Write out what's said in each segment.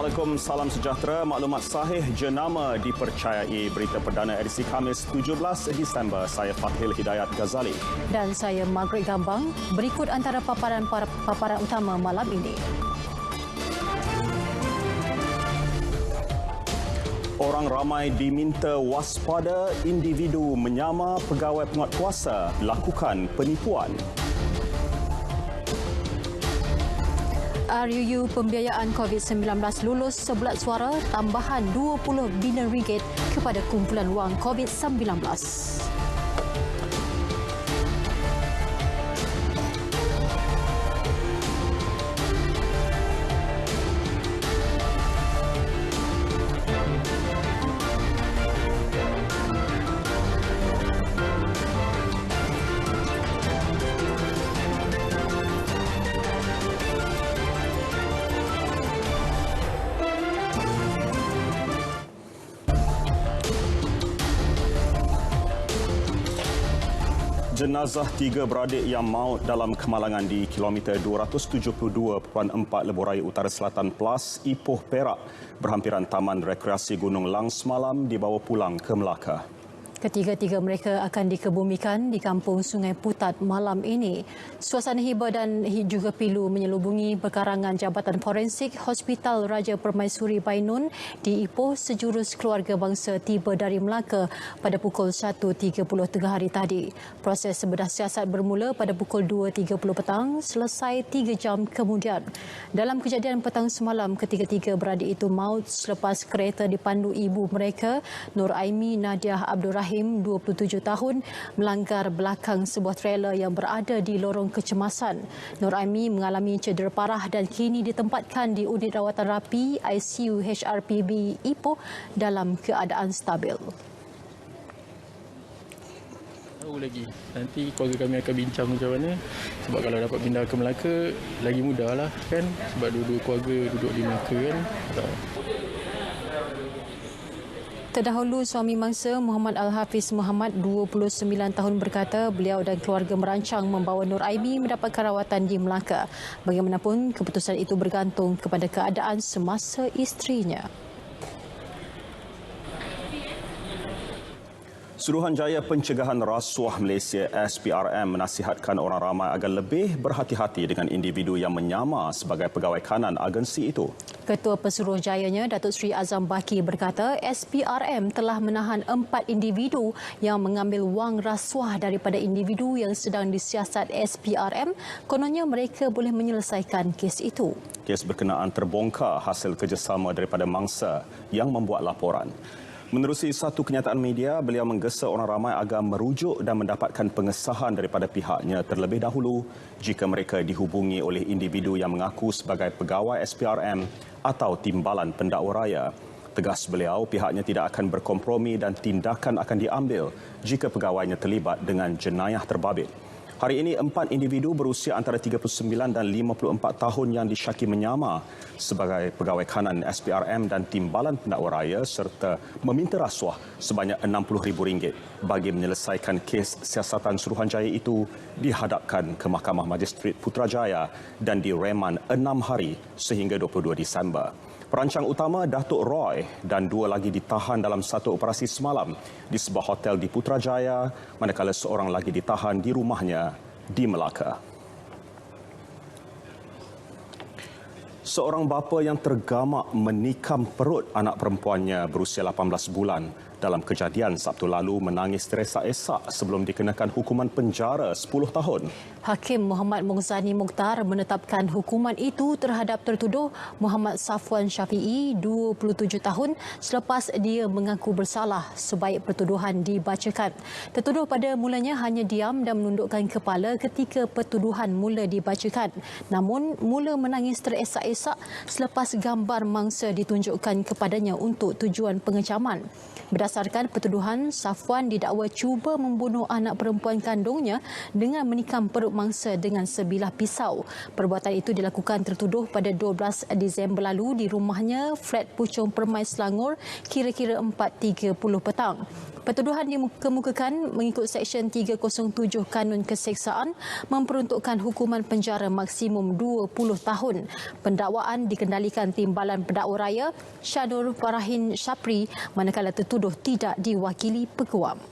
Assalamualaikum, salam sejahtera. Maklumat sahih jenama dipercayai berita perdana edisi Khamis 17 Disember. Saya Fathil Hidayat Ghazali. Dan saya Margaret Gambang. Berikut antara paparan utama malam ini. Orang ramai diminta waspada individu menyamar pegawai penguatkuasa lakukan penipuan. RUU Pembiayaan COVID-19 lulus sebulat suara tambahan 20 bilion ringgit kepada kumpulan wang COVID-19. Jenazah tiga beradik yang maut dalam kemalangan di kilometer 272.4 Lebuh Raya Utara Selatan Plus, Ipoh, Perak berhampiran Taman Rekreasi Gunung Lang semalam dibawa pulang ke Melaka. Ketiga-tiga mereka akan dikebumikan di kampung Sungai Putat malam ini. Suasana hibah dan juga pilu menyelubungi pekarangan Jabatan Forensik Hospital Raja Permaisuri Bainun di Ipoh. Sejurus keluarga bangsa tiba dari Melaka pada pukul 1.30 tengah hari tadi. Proses sebedah siasat bermula pada pukul 2.30 petang, selesai 3 jam kemudian. Dalam kejadian petang semalam, ketiga-tiga beradik itu maut selepas kereta dipandu ibu mereka, Nur Aimi Nadiah Abdul Rahim, 27 tahun, melanggar belakang sebuah trailer yang berada di lorong kecemasan. Nur Aimi mengalami cedera parah dan kini ditempatkan di unit rawatan rapi ICU HRPB Ipoh dalam keadaan stabil. Tahu lagi. Nanti keluarga kami akan bincang macam mana. Sebab kalau dapat pindah ke Melaka, lagi mudahlah kan. Sebab dua-dua keluarga duduk di Melaka kan. Terdahulu, suami mangsa Muhammad Al-Hafiz Muhammad, 29 tahun berkata beliau dan keluarga merancang membawa Nur Aimi mendapatkan rawatan di Melaka. Bagaimanapun, keputusan itu bergantung kepada keadaan semasa isterinya. Suruhanjaya Pencegahan Rasuah Malaysia SPRM menasihatkan orang ramai agar lebih berhati-hati dengan individu yang menyamar sebagai pegawai kanan agensi itu. Ketua Pesuruhjayanya, Datuk Seri Azam Baki berkata SPRM telah menahan 4 individu yang mengambil wang rasuah daripada individu yang sedang disiasat SPRM. Kononnya mereka boleh menyelesaikan kes itu. Kes berkenaan terbongkar hasil kerjasama daripada mangsa yang membuat laporan. Menerusi satu kenyataan media, beliau menggesa orang ramai agar merujuk dan mendapatkan pengesahan daripada pihaknya terlebih dahulu jika mereka dihubungi oleh individu yang mengaku sebagai pegawai SPRM atau timbalan pendakwa raya. Tegas beliau, pihaknya tidak akan berkompromi dan tindakan akan diambil jika pegawainya terlibat dengan jenayah terbabit. Hari ini, 4 individu berusia antara 39 dan 54 tahun yang disyaki menyamar sebagai pegawai kanan SPRM dan timbalan pendakwa raya serta meminta rasuah sebanyak RM60,000 bagi menyelesaikan kes siasatan Suruhanjaya itu dihadapkan ke Mahkamah Majistret Putrajaya dan direman 6 hari sehingga 22 Disember. Perancang utama Datuk Roy dan 2 lagi ditahan dalam satu operasi semalam di sebuah hotel di Putrajaya, manakala seorang lagi ditahan di rumahnya di Melaka. Seorang bapa yang tergamak menikam perut anak perempuannya berusia 18 bulan dalam kejadian Sabtu lalu menangis teresak-esak sebelum dikenakan hukuman penjara 10 tahun. Hakim Muhammad Mughzani Mukhtar menetapkan hukuman itu terhadap tertuduh Muhammad Safwan Syafi'i, 27 tahun, selepas dia mengaku bersalah sebaik pertuduhan dibacakan. Tertuduh pada mulanya hanya diam dan menundukkan kepala ketika pertuduhan mula dibacakan. Namun, mula menangis teresak-esak selepas gambar mangsa ditunjukkan kepadanya untuk tujuan pengecaman. Berdasarkan pertuduhan, Safwan didakwa cuba membunuh anak perempuan kandungnya dengan menikam perut mangsa dengan sebilah pisau. Perbuatan itu dilakukan tertuduh pada 12 Disember lalu di rumahnya, Flat Puchong Permai Selangor, kira-kira 4.30 petang. Pertuduhan dikemukakan mengikut Seksyen 307 Kanun Keseksaan memperuntukkan hukuman penjara maksimum 20 tahun. Pendakwa dakwaan dikendalikan Timbalan Pendakwa Raya Syanur Farahin Syapri manakala tertuduh tidak diwakili peguam.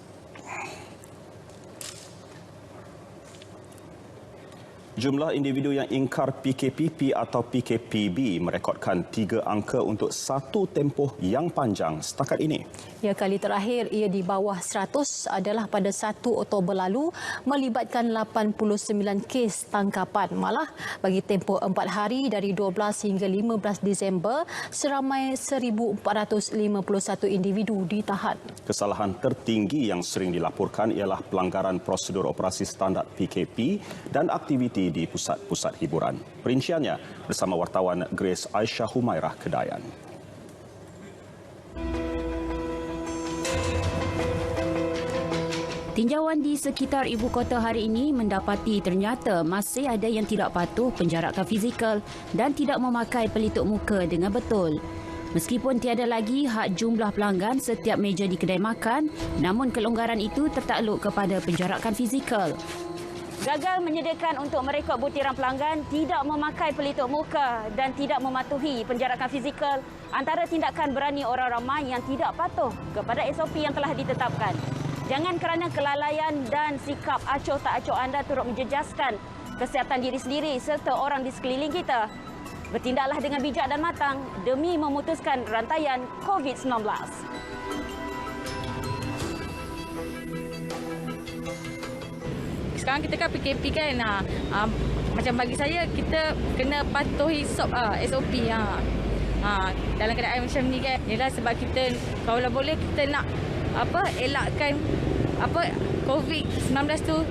Jumlah individu yang ingkar PKPP atau PKPB merekodkan 3 angka untuk satu tempoh yang panjang setakat ini. Ya, kali terakhir ia di bawah 100 adalah pada 1 Oktober lalu melibatkan 89 kes tangkapan. Malah bagi tempoh 4 hari dari 12 hingga 15 Disember, seramai 1,451 individu ditahan. Kesalahan tertinggi yang sering dilaporkan ialah pelanggaran prosedur operasi standard PKP dan aktiviti di pusat-pusat hiburan. Perinciannya bersama wartawan Grace Aisyah Humairah Kedayan. Tinjauan di sekitar ibu kota hari ini mendapati ternyata masih ada yang tidak patuh penjarakan fizikal dan tidak memakai pelitup muka dengan betul. Meskipun tiada lagi had jumlah pelanggan setiap meja di kedai makan, namun kelonggaran itu tertakluk kepada penjarakan fizikal. Gagal menyediakan untuk merekod butiran pelanggan, tidak memakai pelitup muka dan tidak mematuhi penjarakan fizikal antara tindakan berani orang ramai yang tidak patuh kepada SOP yang telah ditetapkan. Jangan kerana kelalaian dan sikap acuh tak acuh anda turut menjejaskan kesihatan diri sendiri serta orang di sekeliling kita. Bertindaklah dengan bijak dan matang demi memutuskan rantaian COVID-19. Sekarang kita kan PKP kan, macam bagi saya kita kena patuhi SOP. Dalam keadaan macam ni kan, ialah sebab kita kalau boleh kita nak elakkan COVID-19 tu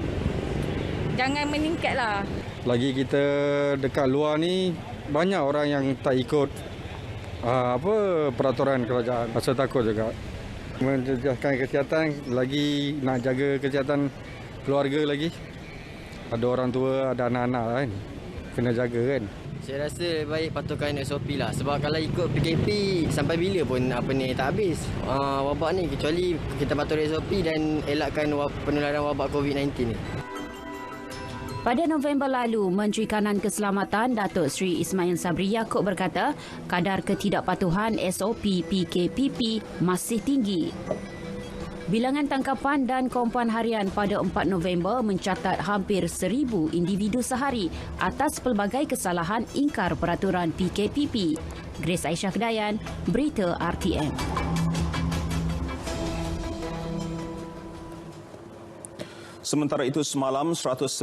jangan meningkatlah. Lagi kita dekat luar ni banyak orang yang tak ikut peraturan kerajaan. Rasa takut juga. Menjejaskan kesihatan, lagi nak jaga kesihatan keluarga lagi. Ada orang tua, ada anak-anak kan. Kena jaga kan. Saya rasa lebih baik patuhkan SOP lah. Sebab kalau ikut PKP sampai bila pun tak habis wabak ni. Kecuali kita patuhi SOP dan elakkan penularan wabak COVID-19 ni. Pada November lalu, Menteri Kanan Keselamatan Datuk Seri Ismail Sabri Yaakob berkata kadar ketidakpatuhan SOP PKPP masih tinggi. Bilangan tangkapan dan kompuan harian pada 4 November mencatat hampir 1,000 individu sehari atas pelbagai kesalahan ingkar peraturan PKPP. Grace Aisyah Kedayan, Berita RTM. Sementara itu, semalam 196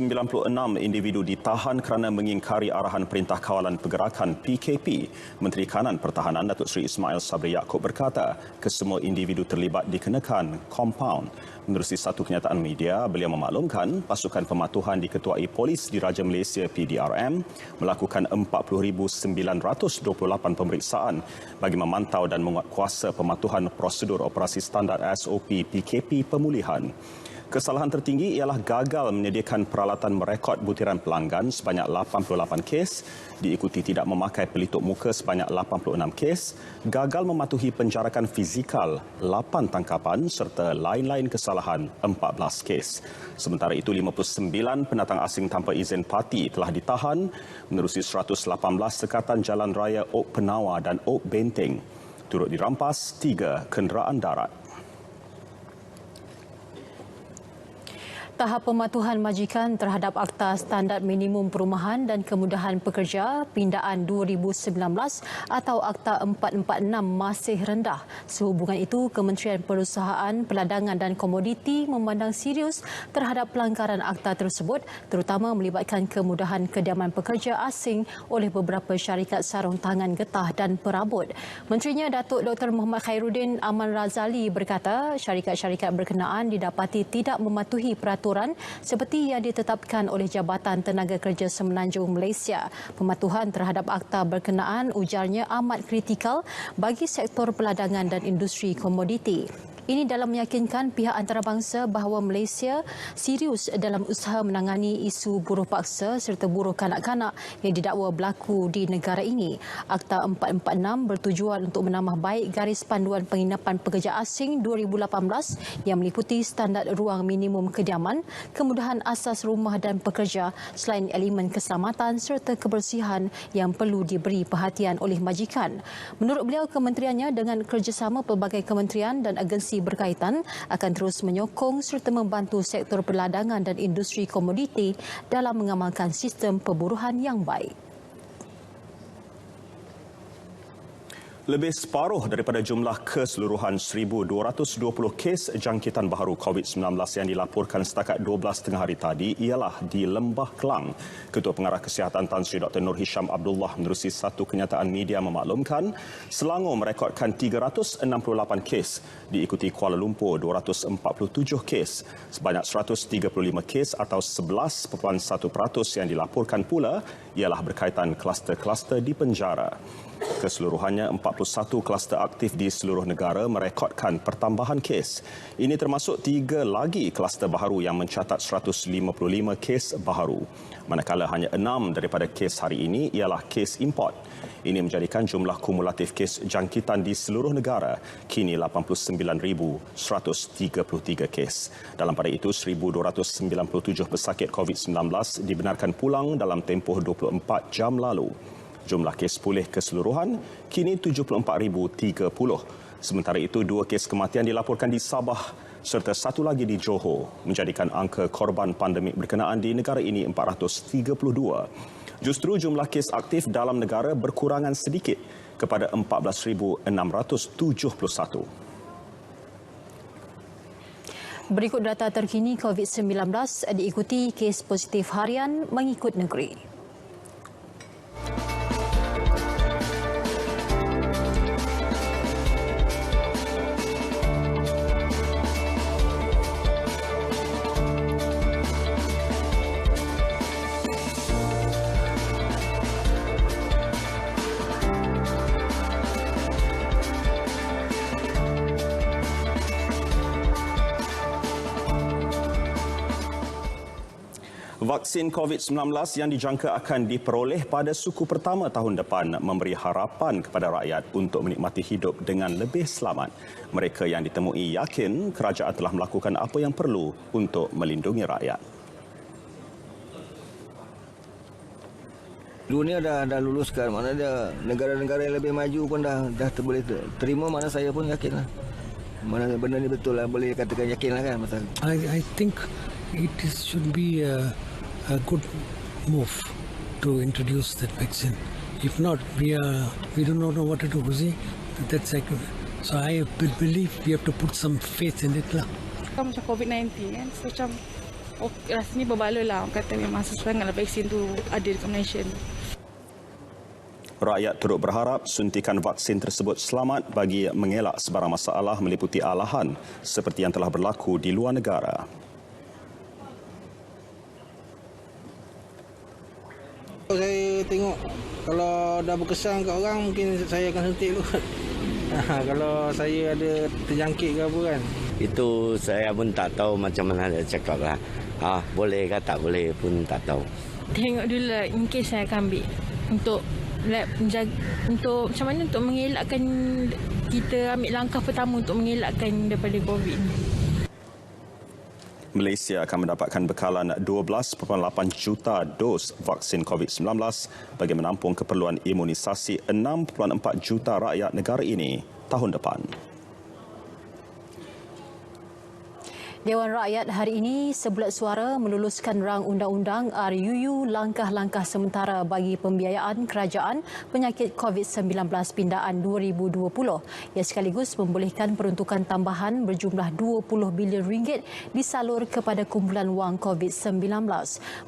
individu ditahan kerana mengingkari arahan Perintah Kawalan Pergerakan PKP. Menteri Kanan Pertahanan Datuk Seri Ismail Sabri Yaakob berkata kesemua individu terlibat dikenakan kompaun. Menerusi satu kenyataan media, beliau memaklumkan pasukan pematuhan diketuai Polis Diraja Malaysia PDRM melakukan 40,928 pemeriksaan bagi memantau dan menguatkuasa pematuhan prosedur operasi standard SOP PKP pemulihan. Kesalahan tertinggi ialah gagal menyediakan peralatan merekod butiran pelanggan sebanyak 88 kes, diikuti tidak memakai pelitup muka sebanyak 86 kes, gagal mematuhi penjarakan fizikal 8 tangkapan serta lain-lain kesalahan 14 kes. Sementara itu, 59 pendatang asing tanpa izin parti telah ditahan menerusi 118 sekatan jalan raya Ok Penawa dan Ok Benteng. Turut dirampas 3 kenderaan darat. Tahap pematuhan majikan terhadap Akta Standard Minimum Perumahan dan Kemudahan Pekerja Pindaan 2019 atau Akta 446 masih rendah. Sehubungan itu, Kementerian Perusahaan, Perdagangan dan Komoditi memandang serius terhadap pelanggaran akta tersebut, terutama melibatkan kemudahan kediaman pekerja asing oleh beberapa syarikat sarung tangan getah dan perabot. Menterinya Datuk Dr. Muhammad Khairuddin Aman Razali berkata syarikat-syarikat berkenaan didapati tidak mematuhi peraturan seperti yang ditetapkan oleh Jabatan Tenaga Kerja Semenanjung Malaysia. Pematuhan terhadap akta berkenaan ujarnya amat kritikal bagi sektor perdagangan dan industri komoditi. Ini dalam meyakinkan pihak antarabangsa bahawa Malaysia serius dalam usaha menangani isu buruh paksa serta buruh kanak-kanak yang didakwa berlaku di negara ini. Akta 446 bertujuan untuk menambah baik garis panduan penginapan pekerja asing 2018 yang meliputi standard ruang minimum kediaman, kemudahan asas rumah dan pekerja selain elemen keselamatan serta kebersihan yang perlu diberi perhatian oleh majikan. Menurut beliau, kementeriannya dengan kerjasama pelbagai kementerian dan agensi berkaitan akan terus menyokong serta membantu sektor perladangan dan industri komoditi dalam mengamalkan sistem perburuhan yang baik. Lebih separuh daripada jumlah keseluruhan 1,220 kes jangkitan baharu COVID-19 yang dilaporkan setakat 12 tengah hari tadi ialah di Lembah Kelang. Ketua Pengarah Kesihatan Tan Sri Dr. Nur Hisham Abdullah menerusi satu kenyataan media memaklumkan Selangor merekodkan 368 kes, diikuti Kuala Lumpur 247 kes. Sebanyak 135 kes atau 11.1% yang dilaporkan pula ialah berkaitan kluster-kluster di penjara. Keseluruhannya 41 kluster aktif di seluruh negara merekodkan pertambahan kes. Ini termasuk 3 lagi kluster baharu yang mencatat 155 kes baharu. Manakala hanya 6 daripada kes hari ini ialah kes import. Ini menjadikan jumlah kumulatif kes jangkitan di seluruh negara kini 89,133 kes. Dalam pada itu, 1,297 pesakit COVID-19 dibenarkan pulang dalam tempoh 24 jam lalu. Jumlah kes pulih keseluruhan kini 74,030. Sementara itu, 2 kes kematian dilaporkan di Sabah serta 1 lagi di Johor, menjadikan angka korban pandemik berkenaan di negara ini 432. Justru jumlah kes aktif dalam negara berkurangan sedikit kepada 14,671. Berikut data terkini COVID-19 diikuti kes positif harian mengikut negeri. Vaksin COVID-19 yang dijangka akan diperoleh pada suku pertama tahun depan memberi harapan kepada rakyat untuk menikmati hidup dengan lebih selamat. Mereka yang ditemui yakin kerajaan telah melakukan apa yang perlu untuk melindungi rakyat. Dunia dah luluskan, mana dia negara-negara yang lebih maju pun dah boleh terima, mana saya pun yakin lah. Mana benda ni betul lah, boleh katakan yakin lah kan. I think should be a good move to introduce that vaccine. If not, we do not know what to do. That's like, so I believe we have to put some faith in it lah. Macam COVID-19 kan, so macam rasanya berbaloi lah. Kata memang sesuai dengan vaksin tu ada dekat Malaysia ni. Rakyat turut berharap suntikan vaksin tersebut selamat bagi mengelak sebarang masalah meliputi alahan seperti yang telah berlaku di luar negara. Saya tengok kalau dah berkesan kat orang, mungkin saya akan suntik dulu. Kalau saya ada terjangkit ke apa kan. Itu saya pun tak tahu macam mana dia cakap lah. Boleh ke tak boleh pun tak tahu. Tengok dulu lah, in case saya akan ambil untuk untuk macam mana untuk mengelakkan, kita ambil langkah pertama untuk mengelakkan daripada COVID ni. Malaysia akan mendapatkan bekalan 12.8 juta dos vaksin COVID-19 bagi menampung keperluan imunisasi 6.4 juta rakyat negara ini tahun depan. Dewan Rakyat hari ini sebulat suara meluluskan rang undang-undang RUU langkah-langkah sementara bagi pembiayaan kerajaan penyakit COVID-19 pindaan 2020 yang sekaligus membolehkan peruntukan tambahan berjumlah 20 bilion ringgit disalur kepada kumpulan wang COVID-19.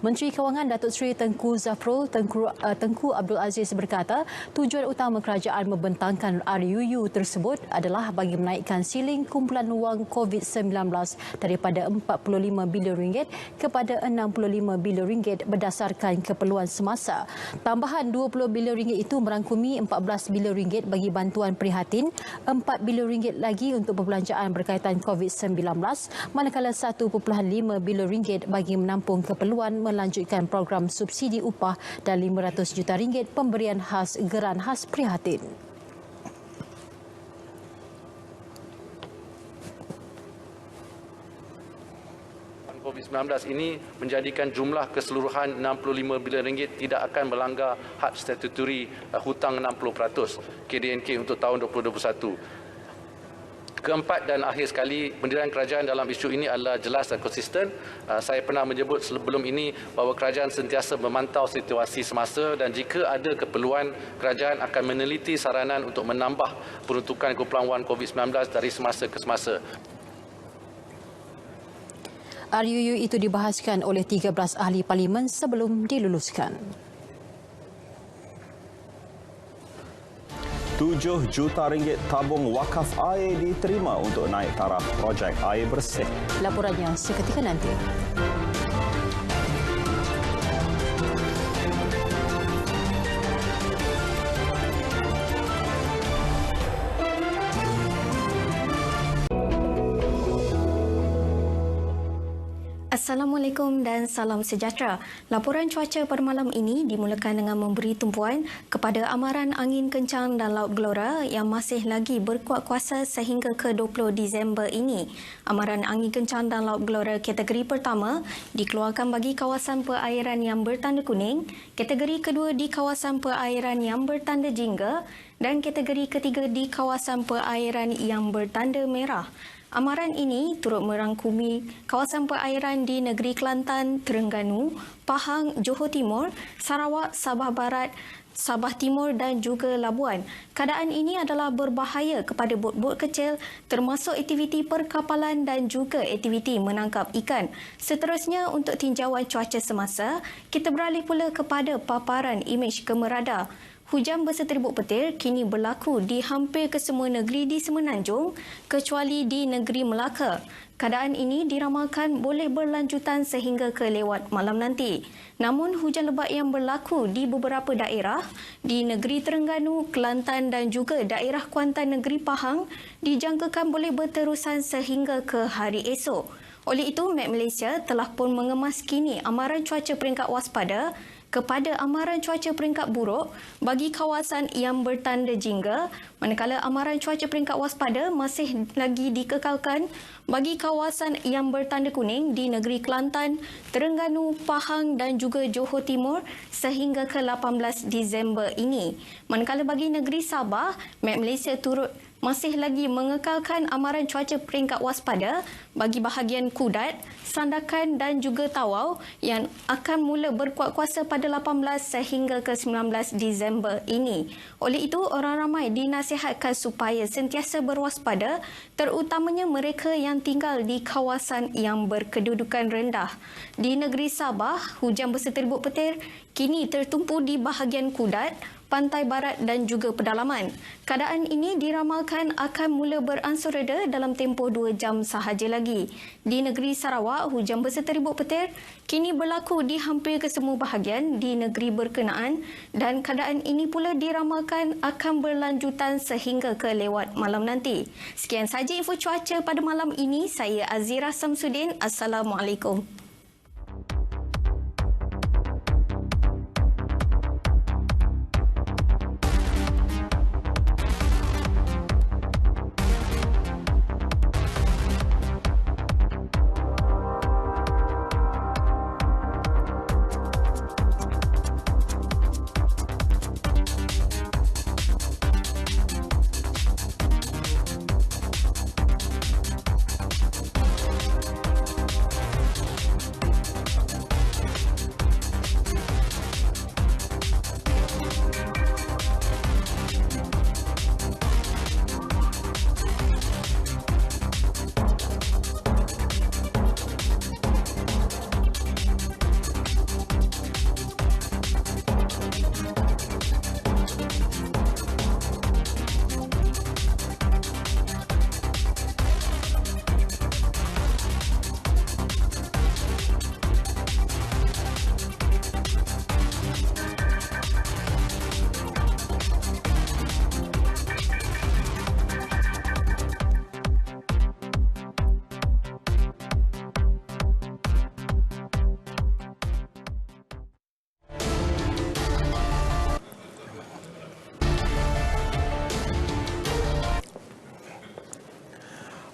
Menteri Kewangan Datuk Seri Tengku Zafrul Tengku Abdul Aziz berkata, tujuan utama kerajaan membentangkan RUU tersebut adalah bagi menaikkan siling kumpulan wang COVID-19 dari daripada RM45 bilion kepada RM65 bilion berdasarkan keperluan semasa. Tambahan RM20 bilion itu merangkumi RM14 bilion bagi bantuan prihatin, RM4 bilion lagi untuk perbelanjaan berkaitan COVID-19, manakala RM1.5 bilion bagi menampung keperluan melanjutkan program subsidi upah dan RM500 juta pemberian khas geran khas prihatin. COVID-19 ini menjadikan jumlah keseluruhan RM65 bilion tidak akan melanggar had statutory hutang 60% KDNK untuk tahun 2021. Keempat dan akhir sekali, pendirian kerajaan dalam isu ini adalah jelas dan konsisten. Saya pernah menyebut sebelum ini bahawa kerajaan sentiasa memantau situasi semasa dan jika ada keperluan, kerajaan akan meneliti saranan untuk menambah peruntukan keperluan COVID-19 dari semasa ke semasa. RUU itu dibahaskan oleh 13 ahli parlimen sebelum diluluskan. RM7 juta tabung wakaf air diterima untuk naik taraf projek air bersih. Laporannya seketika nanti. Assalamualaikum dan salam sejahtera. Laporan cuaca pada malam ini dimulakan dengan memberi tumpuan kepada amaran angin kencang dan laut gelora yang masih lagi berkuat kuasa sehingga ke 20 Disember ini. Amaran angin kencang dan laut gelora kategori pertama dikeluarkan bagi kawasan perairan yang bertanda kuning, kategori kedua di kawasan perairan yang bertanda jingga dan kategori ketiga di kawasan perairan yang bertanda merah. Amaran ini turut merangkumi kawasan perairan di negeri Kelantan, Terengganu, Pahang, Johor Timur, Sarawak, Sabah Barat, Sabah Timur dan juga Labuan. Keadaan ini adalah berbahaya kepada bot-bot kecil termasuk aktiviti perkapalan dan juga aktiviti menangkap ikan. Seterusnya untuk tinjauan cuaca semasa, kita beralih pula kepada paparan imej kamera radar. Hujan berseteribut petir kini berlaku di hampir kesemua negeri di Semenanjung kecuali di negeri Melaka. Keadaan ini diramalkan boleh berlanjutan sehingga ke lewat malam nanti. Namun hujan lebat yang berlaku di beberapa daerah di negeri Terengganu, Kelantan dan juga daerah Kuantan negeri Pahang dijangkakan boleh berterusan sehingga ke hari esok. Oleh itu, Met Malaysia telah pun mengemas kini amaran cuaca peringkat waspada kepada amaran cuaca peringkat buruk bagi kawasan yang bertanda jingga, manakala amaran cuaca peringkat waspada masih lagi dikekalkan bagi kawasan yang bertanda kuning di negeri Kelantan, Terengganu, Pahang dan juga Johor Timur sehingga ke 18 Disember ini. Manakala bagi negeri Sabah, Met Malaysia turut masih lagi mengekalkan amaran cuaca peringkat waspada bagi bahagian Kudat, Sandakan dan juga Tawau yang akan mula berkuat kuasa pada 18 sehingga ke 19 Disember ini. Oleh itu, orang ramai dinasihatkan supaya sentiasa berwaspada, terutamanya mereka yang tinggal di kawasan yang berkedudukan rendah. Di negeri Sabah, hujan berseteribut petir kini tertumpu di bahagian Kudat, pantai barat dan juga pedalaman. Keadaan ini diramalkan akan mula beransur reda dalam tempoh 2 jam sahaja lagi. Di negeri Sarawak, hujan berseteribut petir kini berlaku di hampir kesemua bahagian di negeri berkenaan dan keadaan ini pula diramalkan akan berlanjutan sehingga ke lewat malam nanti. Sekian sahaja info cuaca pada malam ini. Saya Azira Samsudin. Assalamualaikum.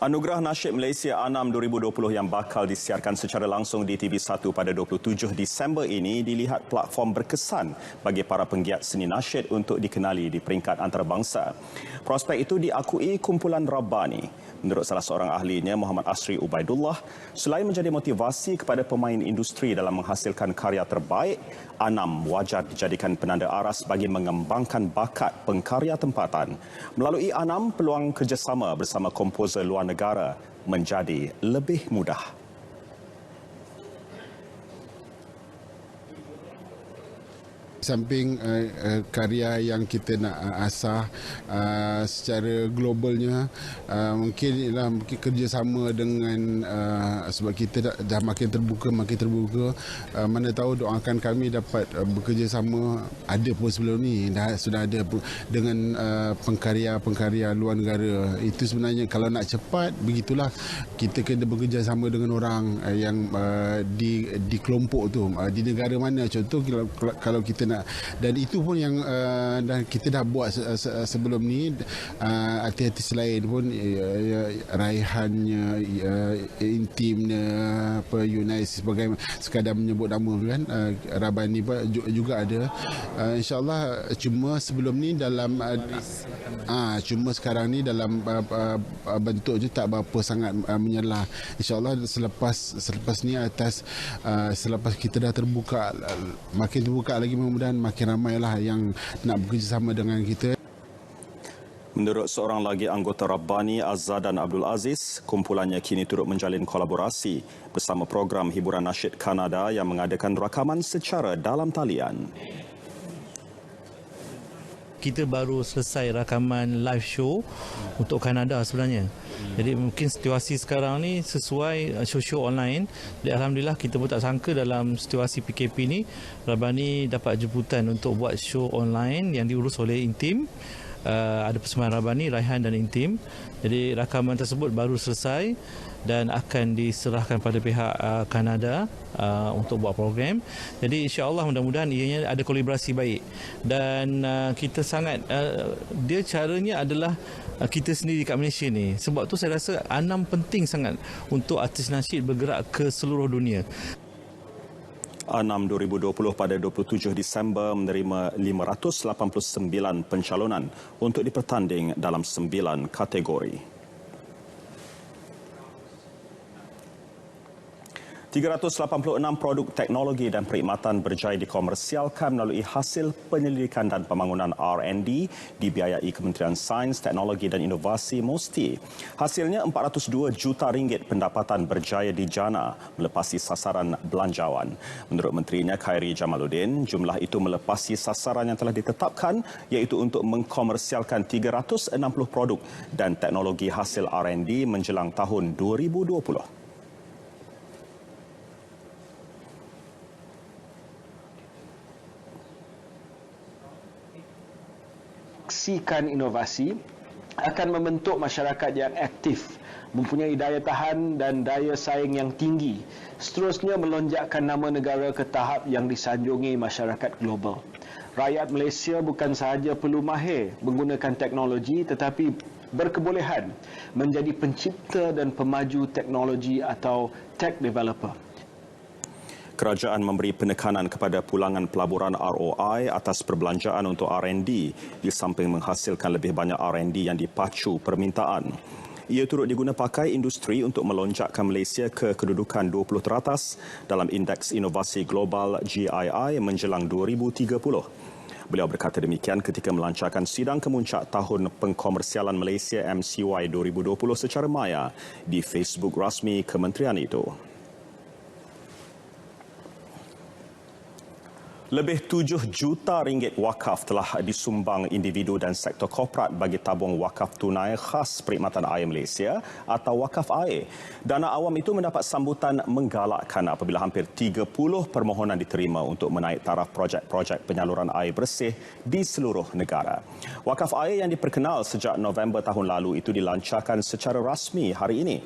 Anugerah Nasyid Malaysia ANAM 2020 yang bakal disiarkan secara langsung di TV1 pada 27 Disember ini dilihat platform berkesan bagi para penggiat seni nasyid untuk dikenali di peringkat antarabangsa. Prospek itu diakui kumpulan Rabbani. Menurut salah seorang ahlinya, Muhammad Asri Ubaidullah, selain menjadi motivasi kepada pemain industri dalam menghasilkan karya terbaik, ANAM wajar dijadikan penanda aras bagi mengembangkan bakat pengkarya tempatan. Melalui ANAM, peluang kerjasama bersama komposer luar negara menjadi lebih mudah. Samping karya yang kita nak asah secara globalnya, mungkin kerjasama dengan sebab kita dah makin terbuka. Mana tahu doakan kami dapat bekerjasama, ada pun sebelum ni sudah ada dengan pengkarya luar negara. Itu sebenarnya kalau nak cepat begitulah, kita kena bekerjasama dengan orang yang di kelompok tu, di negara mana. Contoh kalau kita nak, dan itu pun yang dan kita dah buat sebelum ni. Artis-artis lain pun, raihannya, intimnya, Yunais sebagai sekadar menyebut nama kan, Rabbani juga ada. InsyaAllah. Cuma sebelum ni dalam cuma sekarang ni dalam bentuk je tak berapa sangat menyelah. InsyaAllah selepas ni selepas kita dah terbuka, makin terbuka lagi, mudah-mudahan makin ramailah yang nak bekerjasama dengan kita. Menurut seorang lagi anggota Rabbani, Azzadan Abdul Aziz, kumpulannya kini turut menjalin kolaborasi bersama program hiburan nasyid Kanada yang mengadakan rakaman secara dalam talian. Kita baru selesai rakaman live show untuk Kanada sebenarnya. Jadi mungkin situasi sekarang ni sesuai show online. Jadi alhamdulillah, kita pun tak sangka dalam situasi PKP ni Rabbani dapat jemputan untuk buat show online yang diurus oleh Intim. Ada persembahan Rabbani, Raihan dan Intim. Jadi rakaman tersebut baru selesai dan akan diserahkan pada pihak Kanada untuk buat program. Jadi insya-Allah mudah-mudahan ianya ada kolaborasi baik. Dan kita sangat dia caranya adalah kita sendiri kat Malaysia ni. Sebab tu saya rasa ANAM penting sangat untuk artis nasyid bergerak ke seluruh dunia. ANAM 2020 pada 27 Disember menerima 589 pencalonan untuk dipertanding dalam 9 kategori. 386 produk teknologi dan perkhidmatan berjaya dikomersialkan melalui hasil penyelidikan dan pembangunan R&D dibiayai Kementerian Sains, Teknologi dan Inovasi MOSTI. Hasilnya RM402 juta pendapatan berjaya dijana melepasi sasaran belanjawan. Menurut Menterinya Khairi Jamaluddin, jumlah itu melepasi sasaran yang telah ditetapkan, iaitu untuk mengkomersialkan 360 produk dan teknologi hasil R&D menjelang tahun 2020. Saksikan inovasi akan membentuk masyarakat yang aktif, mempunyai daya tahan dan daya saing yang tinggi, seterusnya melonjakkan nama negara ke tahap yang disanjungi masyarakat global. Rakyat Malaysia bukan sahaja perlu mahir menggunakan teknologi, tetapi berkebolehan menjadi pencipta dan pemaju teknologi atau tech developer. Kerajaan memberi penekanan kepada pulangan pelaburan ROI atas perbelanjaan untuk R&D di samping menghasilkan lebih banyak R&D yang dipacu permintaan. Ia turut diguna pakai industri untuk melonjakkan Malaysia ke kedudukan 20 teratas dalam Indeks Inovasi Global GII menjelang 2030. Beliau berkata demikian ketika melancarkan sidang kemuncak tahun pengkomersialan Malaysia MCY 2020 secara maya di Facebook rasmi kementerian itu. Lebih 7 juta ringgit wakaf telah disumbang individu dan sektor korporat bagi tabung wakaf tunai khas Perkhidmatan Air Malaysia atau Wakaf Air. Dana awam itu mendapat sambutan menggalakkan apabila hampir 30 permohonan diterima untuk menaik taraf projek-projek penyaluran air bersih di seluruh negara. Wakaf Air yang diperkenal sejak November tahun lalu itu dilancarkan secara rasmi hari ini.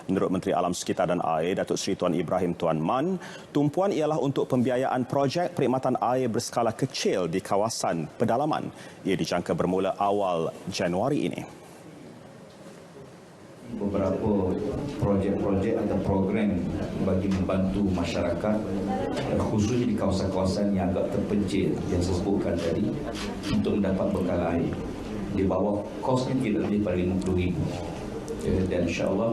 Menurut Menteri Alam Sekitar dan Air, Datuk Seri Tuan Ibrahim Tuan Man, tumpuan ialah untuk pembiayaan projek perkhidmatan air berskala kecil di kawasan pedalaman. Ia dijangka bermula awal Januari ini. beberapa projek-projek atau program bagi membantu masyarakat khususnya di kawasan-kawasan yang agak terpencil yang saya sebutkan tadi untuk mendapat bekal air di bawah kosnya tidak lebih pada RM50,000 dan insyaAllah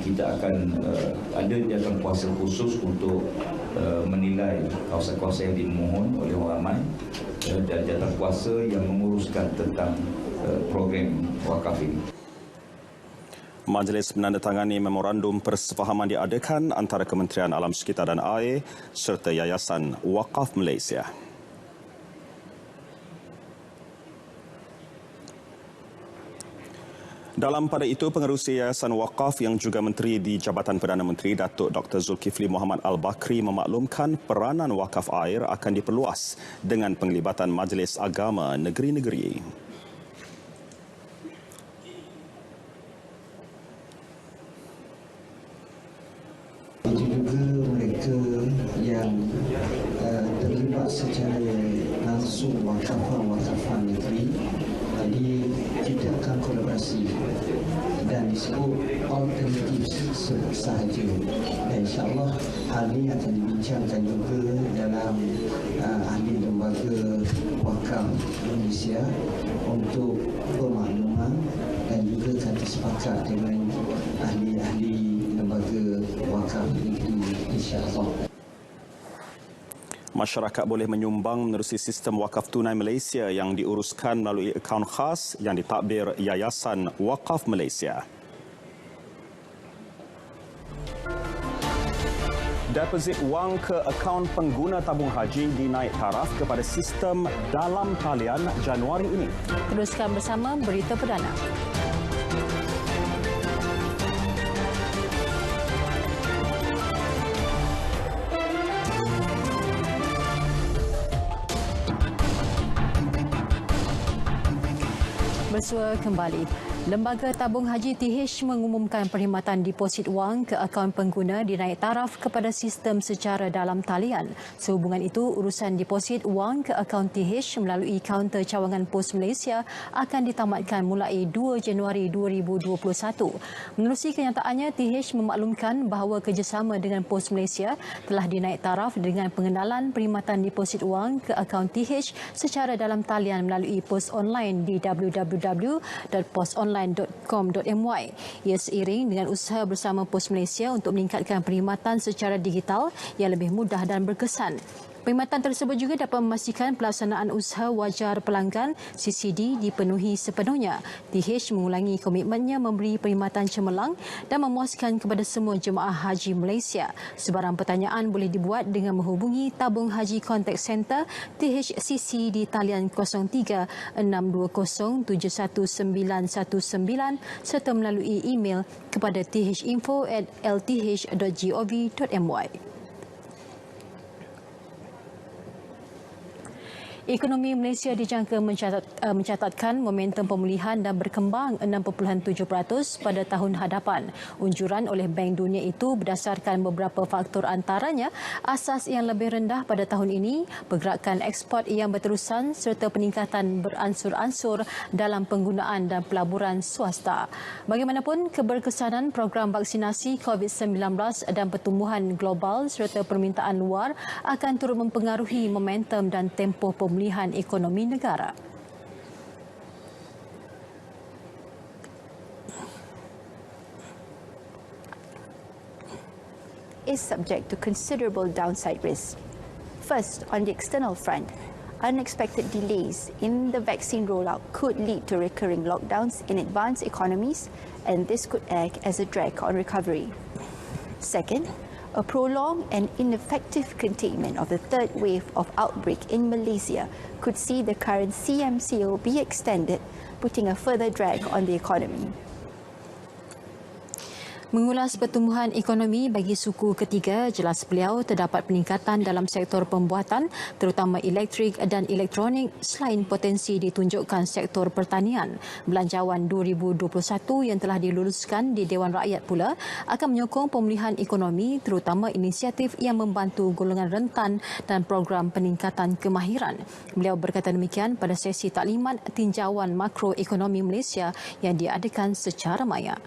kita akan ada jawatan kuasa khusus untuk menilai kawasan-kawasan yang dimohon oleh orang ramai dan jawatan kuasa yang menguruskan tentang program wakaf ini. Majlis menandatangani memorandum persefahaman diadakan antara Kementerian Alam Sekitar dan Air serta Yayasan Wakaf Malaysia. Dalam pada itu, pengerusi Yayasan Wakaf yang juga Menteri di Jabatan Perdana Menteri Datuk Dr. Zulkifli Mohamed Al-Bakri memaklumkan peranan wakaf air akan diperluas dengan penglibatan Majlis Agama Negeri-Negeri. Juga mereka yang terlibat secara langsung wakafan negeri kita akan kolaborasi dan disebut alternatif sahaja dan insyaAllah hal ini akan dibincangkan juga dalam ahli lembaga wakaf Malaysia untuk pemakluman dan juga akan tersepakat dengan ahli-ahli lembaga wakaf negeri insyaAllah. Masyarakat boleh menyumbang menerusi sistem wakaf tunai Malaysia yang diuruskan melalui akaun khas yang ditadbir Yayasan Wakaf Malaysia. Deposit wang ke akaun pengguna tabung haji dinaik taraf kepada sistem dalam talian Januari ini. Teruskan bersama berita perdana. Bersua kembali. Lembaga Tabung Haji TH mengumumkan perkhidmatan deposit wang ke akaun pengguna dinaik taraf kepada sistem secara dalam talian. Sehubungan itu, urusan deposit wang ke akaun TH melalui kaunter cawangan Pos Malaysia akan ditamatkan mulai 2 Januari 2021. Menerusi kenyataannya, TH memaklumkan bahawa kerjasama dengan Pos Malaysia telah dinaik taraf dengan pengenalan perkhidmatan deposit wang ke akaun TH secara dalam talian melalui pos online di www.posonline.com.my. Ia seiring dengan usaha bersama Pos Malaysia untuk meningkatkan perkhidmatan secara digital yang lebih mudah dan berkesan. Perkhidmatan tersebut juga dapat memastikan pelaksanaan usaha wajar pelanggan CCD dipenuhi sepenuhnya. TH mengulangi komitmennya memberi perkhidmatan cemerlang dan memuaskan kepada semua jemaah haji Malaysia. Sebarang pertanyaan boleh dibuat dengan menghubungi Tabung Haji Contact Center THCC di talian 03-620-71919 serta melalui email kepada thinfo@lth.gov.my. Ekonomi Malaysia dijangka mencatatkan momentum pemulihan dan berkembang 6.7% pada tahun hadapan. Unjuran oleh Bank Dunia itu berdasarkan beberapa faktor, antaranya asas yang lebih rendah pada tahun ini, pergerakan ekspor yang berterusan serta peningkatan beransur-ansur dalam penggunaan dan pelaburan swasta. Bagaimanapun, keberkesanan program vaksinasi COVID-19 dan pertumbuhan global serta permintaan luar akan turut mempengaruhi momentum dan tempoh pemulihan ekonomi negara. Is subject to considerable downside risk. First, on the external front, unexpected delays in the vaccine rollout could lead to recurring lockdowns in advanced economies, and this could act as a drag on recovery. Second, a prolonged and ineffective containment of the third wave of outbreak in Malaysia could see the current CMCO be extended, putting a further drag on the economy. Mengulas pertumbuhan ekonomi bagi suku ketiga, jelas beliau terdapat peningkatan dalam sektor pembuatan terutama elektrik dan elektronik selain potensi ditunjukkan sektor pertanian. Belanjawan 2021 yang telah diluluskan di Dewan Rakyat pula akan menyokong pemulihan ekonomi terutama inisiatif yang membantu golongan rentan dan program peningkatan kemahiran. Beliau berkata demikian pada sesi taklimat tinjauan makroekonomi Malaysia yang diadakan secara maya.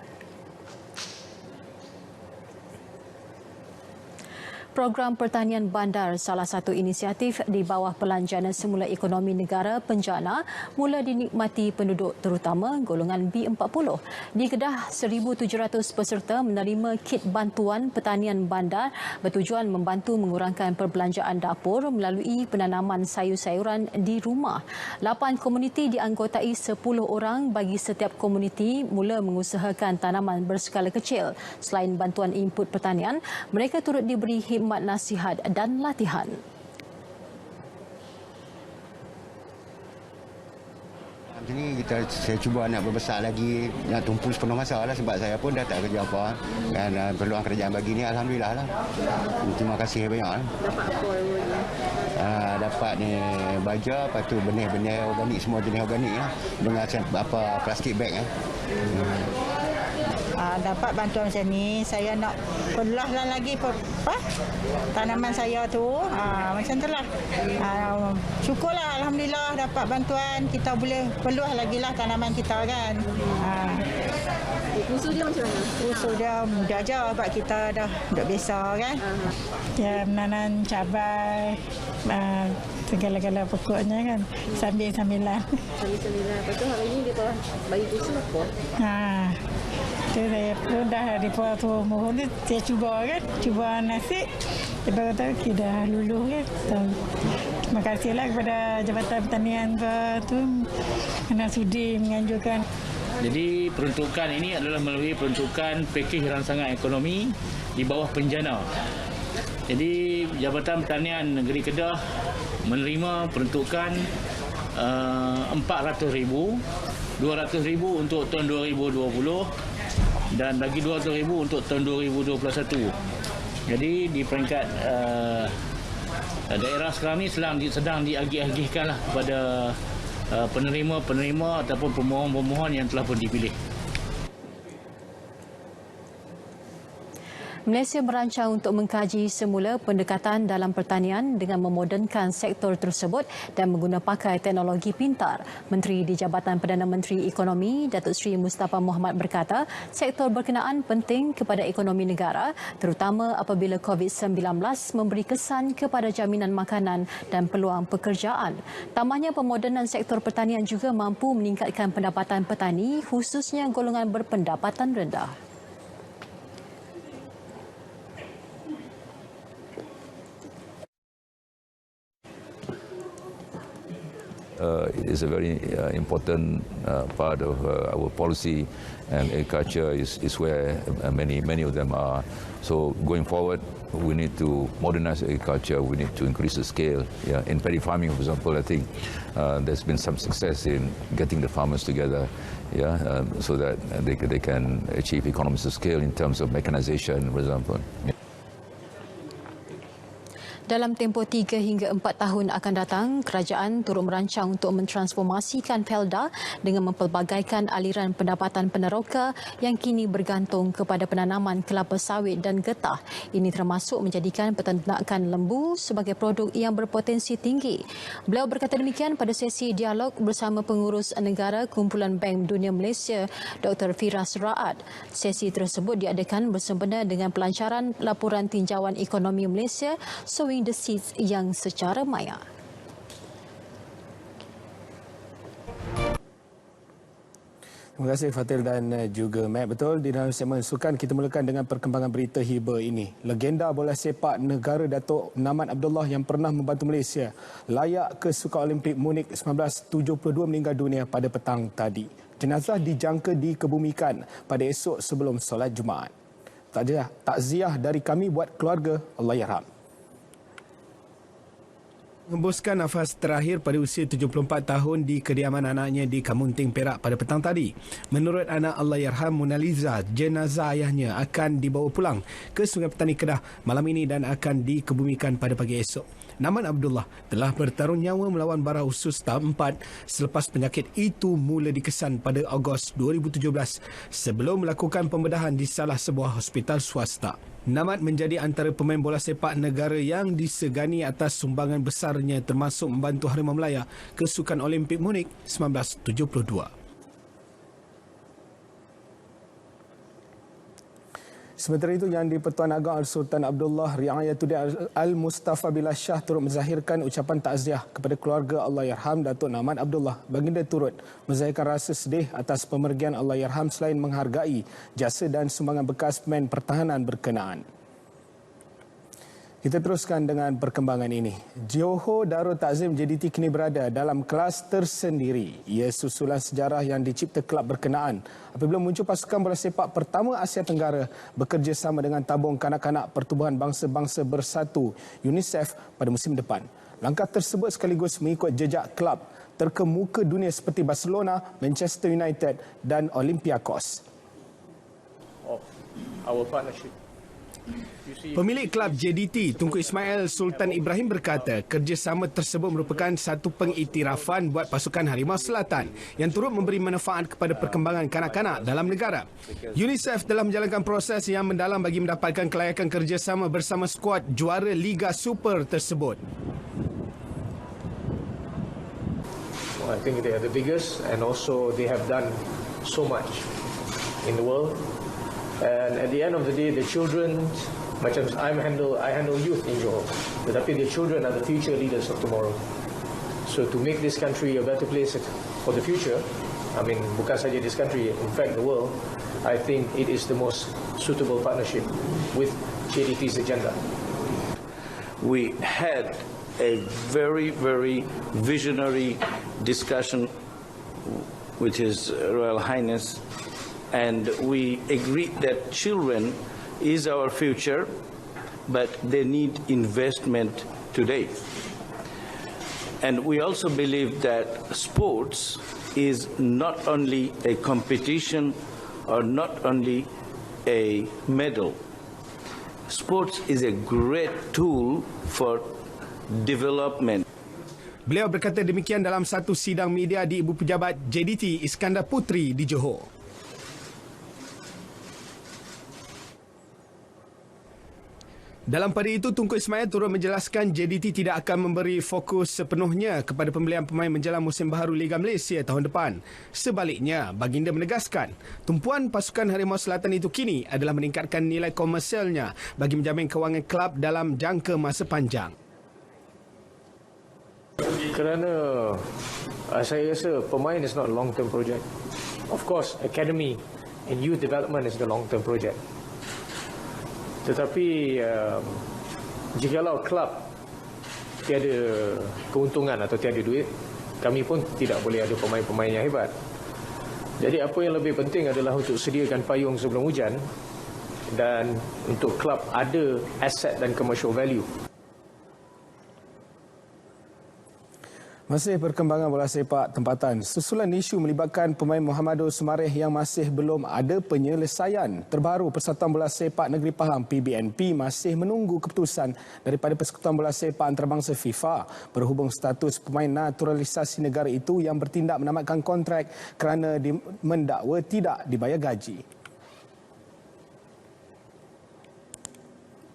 Program Pertanian Bandar, salah satu inisiatif di bawah Pelanjana Semula Ekonomi Negara Penjana, mula dinikmati penduduk terutama golongan B40. Di Kedah, 1,700 peserta menerima kit bantuan pertanian bandar bertujuan membantu mengurangkan perbelanjaan dapur melalui penanaman sayur-sayuran di rumah. 8 komuniti dianggotai 10 orang bagi setiap komuniti mula mengusahakan tanaman berskala kecil. Selain bantuan input pertanian, mereka turut diberi khidmat nasihat dan latihan. Sini saya cuba nak berbesar lagi, nak tumpu sepenuh masa lah sebab saya pun dah tak kerja apa dan peluang kerjaan bagi ni alhamdulillah lah. Terima kasih banyak lah. Dapat apa dapat ni baja, lepas tu benih-benih organik, semua jenis organik lah dengan plastik bag dapat bantuan macam ni, saya nak perluaskan lagi tanaman saya tu, macam tu lah. Syukurlah, alhamdulillah dapat bantuan, kita boleh perluas lagi lah tanaman kita kan. Usul dia macam mana? Usul dia mudah je sebab kita dah biasa kan. Ya, menanam cabai, segala-gala pokoknya kan, sambil-sambilan. Sambil-sambilan. Lepas tu hari ni dia bagi usul apa? Saya pun dah di waktu mohon ni saya cuba kan, cuba nasi. Lepas tu kita luluh kan. Terima kasihlah kepada Jabatan Pertanian tu kerana sudi menganjurkan. Jadi peruntukan ini adalah melalui peruntukan pakej rangsangan ekonomi di bawah Penjana. Jadi Jabatan Pertanian Negeri Kedah menerima peruntukan 400,000, 200,000 untuk tahun 2020 dan lagi 200,000 untuk tahun 2021. Jadi di peringkat daerah sekarang ni sedang diagih-agihkanlah kepada penerima-penerima ataupun pemohon-pemohon yang telah pun dipilih. Malaysia merancang untuk mengkaji semula pendekatan dalam pertanian dengan memodernkan sektor tersebut dan mengguna pakai teknologi pintar. Menteri di Jabatan Perdana Menteri Ekonomi, Datuk Seri Mustafa Mohamad berkata, sektor berkenaan penting kepada ekonomi negara, terutama apabila COVID-19 memberi kesan kepada jaminan makanan dan peluang pekerjaan. Tambahnya, pemodenan sektor pertanian juga mampu meningkatkan pendapatan petani, khususnya golongan berpendapatan rendah. It is a very important part of our policy, and agriculture is where many of them are. So going forward, we need to modernize agriculture. We need to increase the scale. Yeah, in paddy farming, for example, I think there's been some success in getting the farmers together. Yeah, so that they can achieve economies of scale in terms of mechanization, for example. Yeah. Dalam tempoh 3 hingga 4 tahun akan datang, kerajaan turut merancang untuk mentransformasikan Felda dengan mempelbagaikan aliran pendapatan peneroka yang kini bergantung kepada penanaman kelapa sawit dan getah. Ini termasuk menjadikan peternakan lembu sebagai produk yang berpotensi tinggi. Beliau berkata demikian pada sesi dialog bersama pengurus negara Kumpulan Bank Dunia Malaysia, Dr. Firas Raad. Sesi tersebut diadakan bersempena dengan pelancaran laporan tinjauan ekonomi Malaysia Sowing the Seeds yang secara maya. Terima kasih Fatil dan juga Matt. Betul, di dalam segmen sukan kita mulakan dengan perkembangan berita hibah ini. Legenda bola sepak negara Datuk Naman Abdullah yang pernah membantu Malaysia layak ke Sukan Olimpik Munich 1972 meninggal dunia pada petang tadi. Jenazah dijangka dikebumikan pada esok sebelum solat Jumaat. Takziah dari kami buat keluarga, Allahyarham. Menghembuskan nafas terakhir pada usia 74 tahun di kediaman anaknya di Kamunting, Perak pada petang tadi. Menurut anak Allahyarham Munaliza, jenazah ayahnya akan dibawa pulang ke Sungai Petani Kedah malam ini dan akan dikebumikan pada pagi esok. Naman Abdullah telah bertarung nyawa melawan bara usus tahap 4 selepas penyakit itu mula dikesan pada Ogos 2017 sebelum melakukan pembedahan di salah sebuah hospital swasta. Namat menjadi antara pemain bola sepak negara yang disegani atas sumbangan besarnya termasuk membantu Harimau Melaya ke Sukan Olimpik Munich 1972. Sementara itu, Yang di-Pertuan Agong Al-Sultan Abdullah Riayatuddin Al-Mustafa Billah Shah turut menzahirkan ucapan takziah kepada keluarga Allahyarham Datuk Naman Abdullah. Baginda turut menzahirkan rasa sedih atas pemergian Allahyarham selain menghargai jasa dan sumbangan bekas pemain pertahanan berkenaan. Kita teruskan dengan perkembangan ini. Johor Darul Takzim JDT kini berada dalam kelas tersendiri. Ia susulan sejarah yang dicipta kelab berkenaan apabila muncul pasukan bola sepak pertama Asia Tenggara bekerjasama dengan tabung kanak-kanak Pertubuhan Bangsa-Bangsa Bersatu UNICEF pada musim depan. Langkah tersebut sekaligus mengikut jejak kelab terkemuka dunia seperti Barcelona, Manchester United dan Olympiacos. Our partnership. Pemilik kelab JDT, Tunku Ismail Sultan Ibrahim berkata, kerjasama tersebut merupakan satu pengiktirafan buat pasukan Harimau Selatan yang turut memberi manfaat kepada perkembangan kanak-kanak dalam negara. UNICEF telah menjalankan proses yang mendalam bagi mendapatkan kelayakan kerjasama bersama skuad juara Liga Super tersebut. I think they are the biggest and also they have done so much in the world. And at the end of the day, the children, macam I handle youth in Johor, tetapi the children are the future leaders of tomorrow. So to make this country a better place for the future, I mean, bukan saja this country, in fact the world, I think it is the most suitable partnership with JDT's agenda. We had a very, very visionary discussion with His Royal Highness, and we agreed that children is our future, but they need investment today. And we also believe that sports is not only a competition or not only a medal. Sports is a great tool for development. Beliau berkata demikian dalam satu sidang media di Ibu Pejabat JDT Iskandar Putri di Johor. Dalam pada itu, Tunku Ismail turut menjelaskan JDT tidak akan memberi fokus sepenuhnya kepada pembelian pemain menjelang musim baharu Liga Malaysia tahun depan. Sebaliknya, baginda menegaskan, tumpuan pasukan Harimau Selatan itu kini adalah meningkatkan nilai komersialnya bagi menjamin kewangan kelab dalam jangka masa panjang. Kerana saya rasa pemain is not a long-term project. Of course, academy and youth development is the long-term project. Tetapi jikalau kelab tiada keuntungan atau tiada duit, kami pun tidak boleh ada pemain-pemain yang hebat. Jadi apa yang lebih penting adalah untuk sediakan payung sebelum hujan dan untuk kelab ada aset dan commercial value. Masih perkembangan bola sepak tempatan. Susulan isu melibatkan pemain Muhammadul Sumareh yang masih belum ada penyelesaian. Terbaru, Persatuan Bola Sepak Negeri Pahang PBNP masih menunggu keputusan daripada Persekutuan Bola Sepak Antarabangsa FIFA berhubung status pemain naturalisasi negara itu yang bertindak menamatkan kontrak kerana mendakwa tidak dibayar gaji.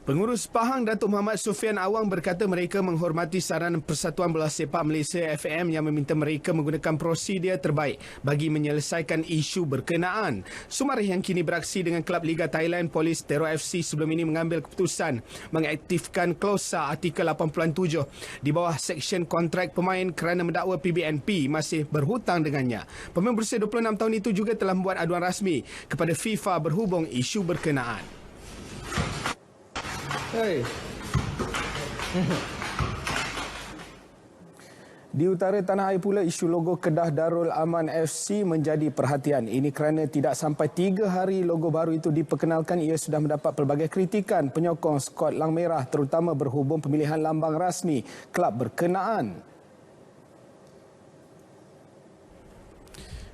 Pengurus Pahang Datuk Muhammad Sufian Awang berkata mereka menghormati saranan Persatuan Bola Sepak Malaysia FM yang meminta mereka menggunakan prosedur terbaik bagi menyelesaikan isu berkenaan. Sumareh yang kini beraksi dengan klub Liga Thailand Police Tero FC sebelum ini mengambil keputusan mengaktifkan klausa artikel 87 di bawah seksyen kontrak pemain kerana mendakwa PBNP masih berhutang dengannya. Pemain berusia 26 tahun itu juga telah membuat aduan rasmi kepada FIFA berhubung isu berkenaan. Hey. Di utara tanah air pula, isu logo Kedah Darul Aman FC menjadi perhatian. Ini kerana tidak sampai 3 hari logo baru itu diperkenalkan, ia sudah mendapat pelbagai kritikan penyokong skuad Lang Merah, terutama berhubung pemilihan lambang rasmi kelab berkenaan.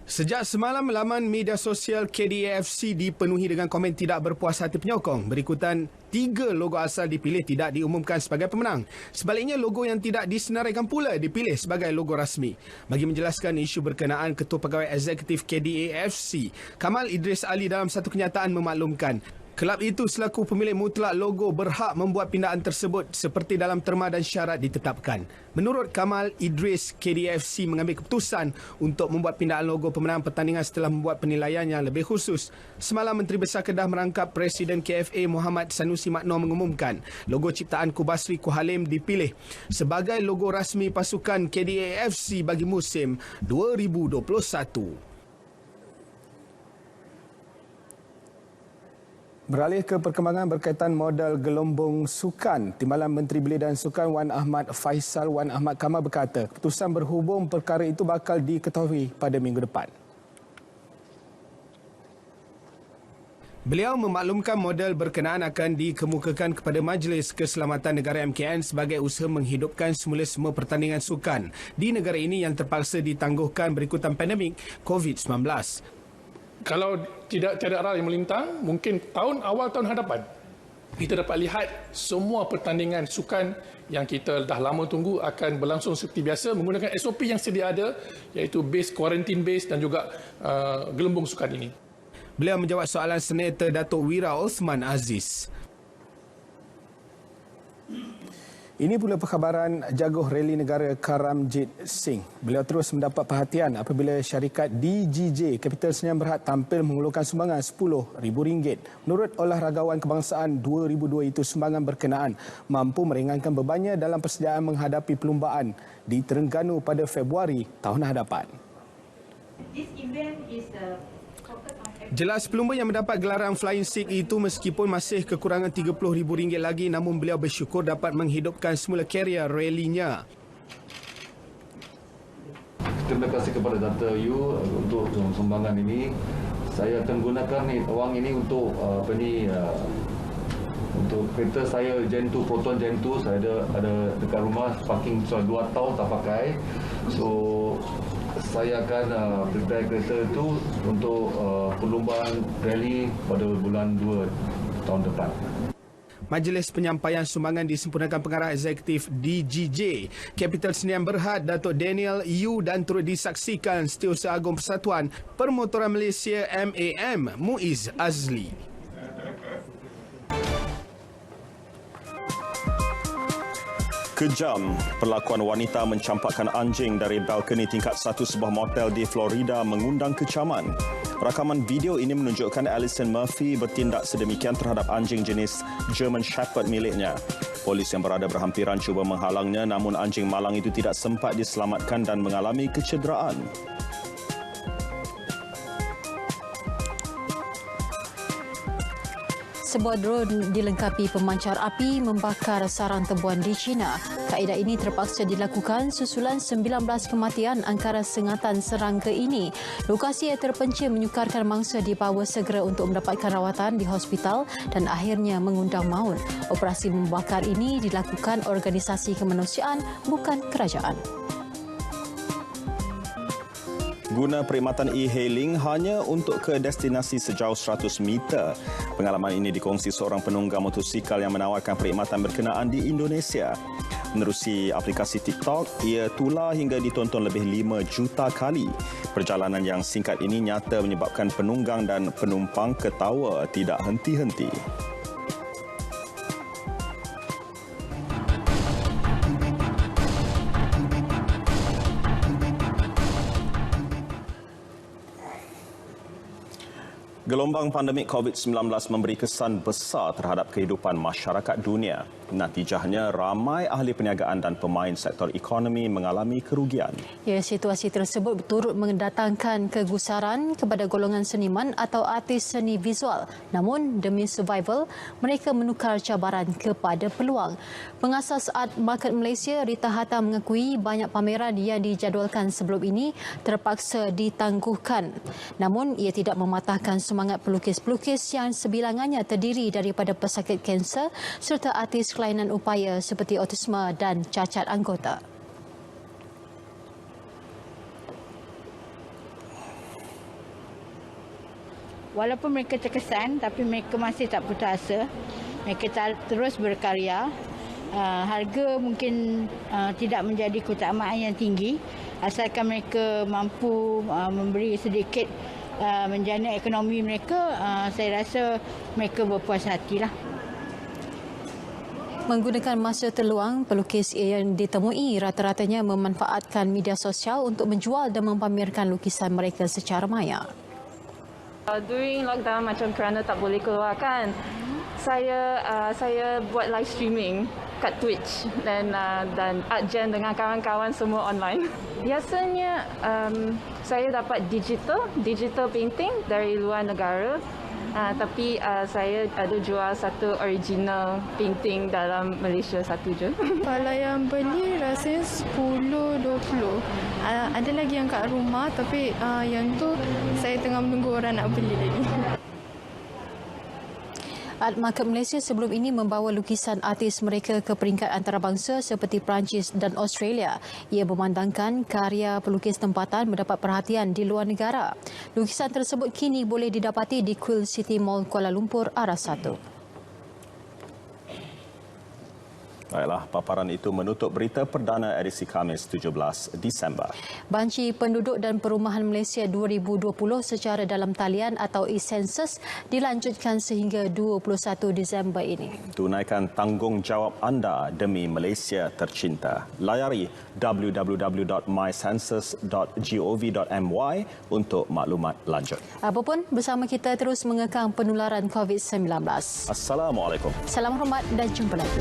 Sejak semalam, laman media sosial KDAFC dipenuhi dengan komen tidak berpuas hati penyokong. Berikutan, 3 logo asal dipilih tidak diumumkan sebagai pemenang. Sebaliknya, logo yang tidak disenaraikan pula dipilih sebagai logo rasmi. Bagi menjelaskan isu berkenaan, Ketua Pegawai Eksekutif KDAFC, Kamal Idris Ali dalam satu kenyataan memaklumkan, kelab itu selaku pemilik mutlak logo berhak membuat pindaan tersebut seperti dalam terma dan syarat ditetapkan. Menurut Kamal Idris, KDAFC mengambil keputusan untuk membuat pindaan logo pemenang pertandingan setelah membuat penilaian yang lebih khusus. Semalam, Menteri Besar Kedah merangkap Presiden KFA Muhammad Sanusi Maknor mengumumkan logo ciptaan Kubasri Kuhalim dipilih sebagai logo rasmi pasukan KDAFC bagi musim 2021. Beralih ke perkembangan berkaitan modal gelombang sukan, Timbalan Menteri Belia dan Sukan Wan Ahmad Faisal Wan Ahmad Kamal berkata, keputusan berhubung perkara itu bakal diketahui pada minggu depan. Beliau memaklumkan modal berkenaan akan dikemukakan kepada Majlis Keselamatan Negara MKN sebagai usaha menghidupkan semula pertandingan sukan di negara ini yang terpaksa ditangguhkan berikutan pandemik COVID-19. Kalau tidak tiada arah yang melintang, mungkin awal tahun hadapan kita dapat lihat semua pertandingan sukan yang kita dah lama tunggu akan berlangsung seperti biasa menggunakan SOP yang sedia ada, iaitu base, quarantine base dan juga gelembung sukan ini. Beliau menjawab soalan Senator Datuk Wira Osman Aziz. Ini pula perkhabaran jaguh reli negara Karamjit Singh. Beliau terus mendapat perhatian apabila syarikat DGJ Kapital Sdn Bhd tampil menghulurkan sumbangan RM10,000. Menurut olahragawan kebangsaan 2002 itu, sumbangan berkenaan mampu meringankan bebannya dalam persediaan menghadapi perlumbaan di Terengganu pada Februari tahun hadapan. This event is Jelas pelumba yang mendapat gelaran Flying Sikh itu meskipun masih kekurangan RM30,000 lagi, namun beliau bersyukur dapat menghidupkan semula karier ralinya. Terima kasih kepada Dr. Yu untuk sumbangan ini. Saya akan gunakan wang ini untuk untuk kereta saya Gen 2, Proton Gen 2. Saya ada dekat rumah, parking 2 tahun tak pakai. So saya akan prepare kereta itu untuk perlumbaan rally pada bulan 2 tahun depan. Majlis penyampaian sumbangan disempurnakan pengarah eksekutif DGJ Kapital Sdn Bhd Datuk Daniel Yu dan turut disaksikan Setiausaha Agung Persatuan Permotoran Malaysia MAM Muiz Azli. Kejam, perlakuan wanita mencampakkan anjing dari balkoni tingkat 1 sebuah motel di Florida mengundang kecaman. Rakaman video ini menunjukkan Alison Murphy bertindak sedemikian terhadap anjing jenis German Shepherd miliknya. Polis yang berada berhampiran cuba menghalangnya, namun anjing malang itu tidak sempat diselamatkan dan mengalami kecederaan. Sebuah drone dilengkapi pemancar api membakar sarang tebuan di China. Kaedah ini terpaksa dilakukan susulan 19 kematian angkara sengatan serangga ini. Lokasi yang terpencil menyukarkan mangsa dibawa segera untuk mendapatkan rawatan di hospital dan akhirnya mengundang maut. Operasi membakar ini dilakukan organisasi kemanusiaan, bukan kerajaan. Guna perkhidmatan e-hailing hanya untuk ke destinasi sejauh 100 meter. Pengalaman ini dikongsi seorang penunggang motosikal yang menawarkan perkhidmatan berkenaan di Indonesia. Menerusi aplikasi TikTok, ia tular hingga ditonton lebih 5 juta kali. Perjalanan yang singkat ini nyata menyebabkan penunggang dan penumpang ketawa tidak henti-henti. Gelombang pandemik COVID-19 memberi kesan besar terhadap kehidupan masyarakat dunia. Natijahnya, ramai ahli perniagaan dan pemain sektor ekonomi mengalami kerugian. Ya, situasi tersebut turut mendatangkan kegusaran kepada golongan seniman atau artis seni visual. Namun, demi survival, mereka menukar cabaran kepada peluang. Pengasas Art Market Malaysia, Rita Hatta mengakui banyak pameran yang dijadualkan sebelum ini terpaksa ditangguhkan. Namun, ia tidak mematahkan semangat pelukis-pelukis yang sebilangannya terdiri daripada pesakit kanser serta artis kelainan upaya seperti autisma dan cacat anggota. Walaupun mereka terkesan, tapi mereka masih tak putus asa. Mereka terus berkarya. Harga mungkin tidak menjadi keutamaan yang tinggi, asalkan mereka mampu memberi sedikit menjana ekonomi mereka, saya rasa mereka berpuas hatilah. Menggunakan masa terluang, pelukis yang ditemui rata-ratanya memanfaatkan media sosial untuk menjual dan mempamerkan lukisan mereka secara maya. During lockdown, macam kerana tak boleh keluar kan, saya buat live streaming kat Twitch dan art jam dengan kawan-kawan semua online. Biasanya saya dapat digital painting dari luar negara. Tapi saya ada jual satu original painting dalam Malaysia satu je. Kalau yang beli rasanya 10-20. Ada lagi yang kat rumah tapi yang tu saya tengah menunggu orang nak beli lagi. Art Market Malaysia sebelum ini membawa lukisan artis mereka ke peringkat antarabangsa seperti Perancis dan Australia. Ia memandangkan karya pelukis tempatan mendapat perhatian di luar negara. Lukisan tersebut kini boleh didapati di Quill City Mall Kuala Lumpur Arah 1. Baiklah, paparan itu menutup berita perdana edisi Khamis 17 Disember. Banci Penduduk dan Perumahan Malaysia 2020 secara dalam talian atau e-Census dilanjutkan sehingga 21 Disember ini. Tunaikan tanggungjawab anda demi Malaysia tercinta. Layari www.mycensus.gov.my untuk maklumat lanjut. Apapun, bersama kita terus mengekang penularan COVID-19. Assalamualaikum. Salam hormat dan jumpa lagi.